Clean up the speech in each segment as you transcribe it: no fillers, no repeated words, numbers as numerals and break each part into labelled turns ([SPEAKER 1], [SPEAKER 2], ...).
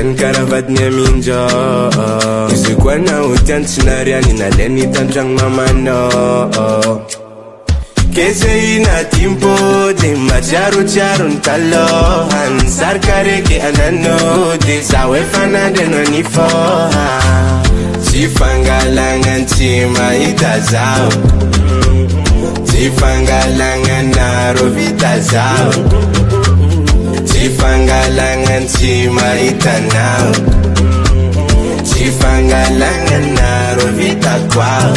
[SPEAKER 1] Ken karavatnya minjo Isikwana utan sinariani na leni tanjang mamano Kese ina timpo de majaru charun talohan Sarkare ke anano de sawe fana de no nifoha Chifangalangan chima itazao Chifangalangan naro vitazao Chifangalangan chima itanao Chifangalangan naro vitakwao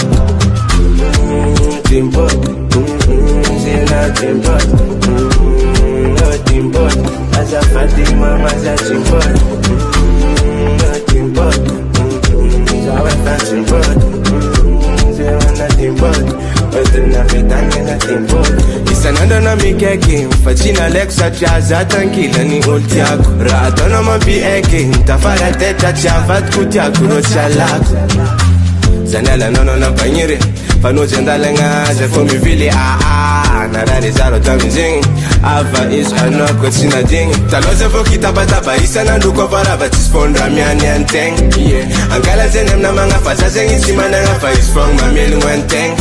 [SPEAKER 1] Timbo Zina timbo No timbo Aza Fatima maza timbo No timbo Zawe fan timbo Zewana timbo Otuna fitanga na timbo Isanando na mikeke Fachina Lexa chaza tankila ni ulti yako Rato mapi eke Tafara teta chavat kuti yako no chalako Zanela nono na banyere Fano jendala ngaja fomi vili Narari zaro tamizing Ava is anoko sina ding Taloze foki taba isa nanduko varaba Tispondra miani anteng Angala zenem na mga fasa zengi simana nga fa is fong mamielu anteng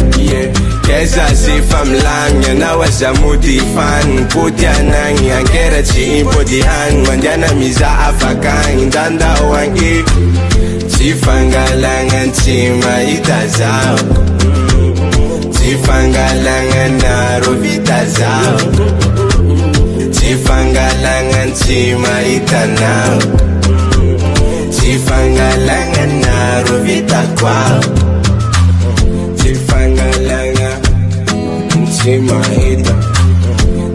[SPEAKER 1] Kesa si fam lang ya na wasa mudi fan Puti anangi angera chi impo di hang Mandiana miza afakang Indanda owangi Chifangalangan chima itazao Chifangalangan naro vitazao Chifangalangan chima itanao Chifangalangan naro vitakwao Chifangalangan chima ita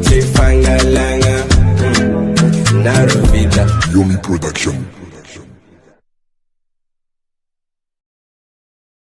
[SPEAKER 1] Chifangalangan naro vita
[SPEAKER 2] Yomi Production.